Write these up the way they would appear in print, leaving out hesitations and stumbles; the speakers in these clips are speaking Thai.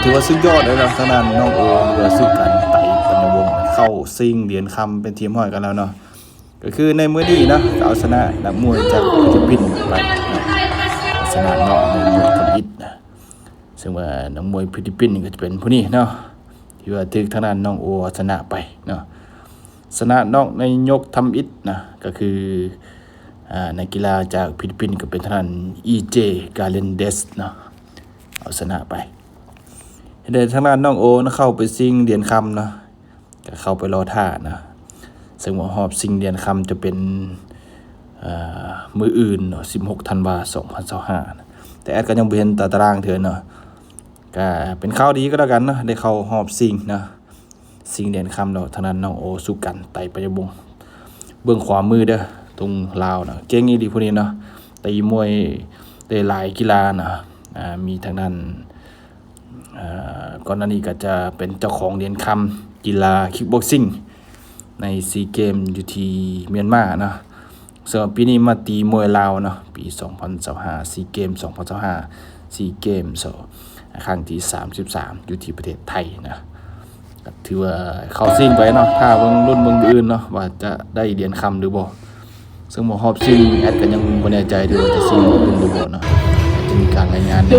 ถือว่าสุดยอดเลยนะทางด้านน้องโอเรือสุกันไต่ปัญญวงศ์เข้าซิงเหรียญคำเป็นทีมห้อยกันแล้วเนาะก็คือในมื้อนี้นะเอาชนะนักมวยจากฟิลิปปินส์ไปชนะน้องในยกทำอิฐนะซึ่งว่านักมวยฟิลิปปินส์ก็จะเป็นผู้นี้เนาะที่ว่าถึกทางด้านน้องโอชนะไปเนาะชนะน้องในยกทำอิฐนะก็คือนักกีฬาจากฟิลิปปินส์ก็เป็นทางด้านEJกาเลนเดสเนาะเอาชนะไปเดินทางด้านน้องโอนะเข้าไปซิงเหรียญคำเนาะก็เข้าไปรอท่านะซึ่งว่าหอบซิงเหรียญคำจะเป็นมืออื่นเนาะ16 ธันวาคม 2025นะแต่แอดก็ยังบ่เห็นตารางเถื่อนเนาะก็เป็นข่าวดีก็แล้วกันเนาะได้เข้าหอบซิงนะซิงเหรียญคำเนาะทางด้านน้องโอสุกันไต่ปัญญวงศ์เบื้องขวามือเด้อตรงลาวเนาะเก่งอีหลีพวกนี้เนาะตีมวยได้หลายกีฬาเนาะมีทางด้านก่อนหน้านี้ก็จะเป็นเจ้าของเหรียญคำกีฬาคิกบ็อกซิ่งในซีเกมอยู่ที่เมียนมาเนาะส่วนปีนี้มาตีมวยลาวเนาะปี2025ซีเกม2025ซีเกมครั้งที่33อยู่ที่ประเทศไทยนะถือว่าเข้าซิ่งไปเนาะถ้าเบิ่งรุ่นเบิ่งอื่นเนาะว่าจะได้เหรียญคำหรือบ่ซึ่งบ่ฮอบซิ่งแอดก็ยังบ่แน่ใจด้วยว่าจะซิ่งรุ่นหรือบ่เนาะจะมีการรายงานใน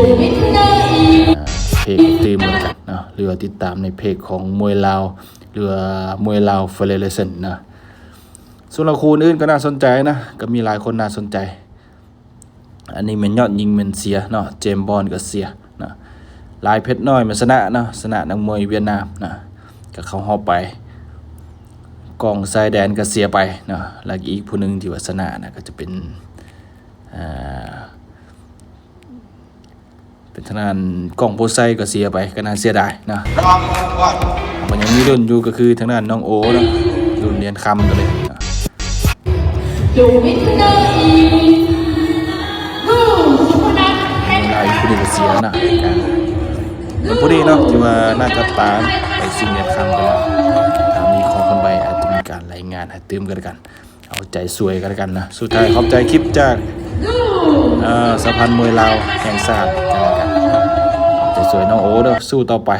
เพจตีมเหมือนกันเนาะหรือว่าติดตามในเพจของมวยลาวหรือมวยลาวเฟเดเรชั่นนะส่วนละคู่อื่นก็น่าสนใจนะก็มีหลายคนน่าสนใจอันนี้มันยอดยิงมันเสียเนาะเจมส์บอนด์ก็เสียนะลายเพชรน้อยมันชนะเนาะชนะนักมวยเวียดนามนะก็เข้าฮอบไปกองทรายแดนก็เสียไปเนาะแล้วอีกผู้นึงที่ว่าชนะนะก็จะเป็นทางด้านกล้องโพไซก็เสียไปก็น่าเสียดายนะมันยังมีรุ่นอยู่ก็คือทางด้านน้องโอนะรุ่นเรียนคำกันเลยนะลายผู้นี้ก็เสียนะแล้วผู้นี้เนาะที่ว่าน่าจะตามไปซิงเรียนคำกันแล้วมีของคนใบอาจจะมีการรายงานให้เติมกันเอาใจสวยกันกันนะสุดท้ายขอบใจคลิปจากสะพานมวยลาวแห่งชาติกันแล้วกันใจสวยน้องโอเด้อสู้ต่อไป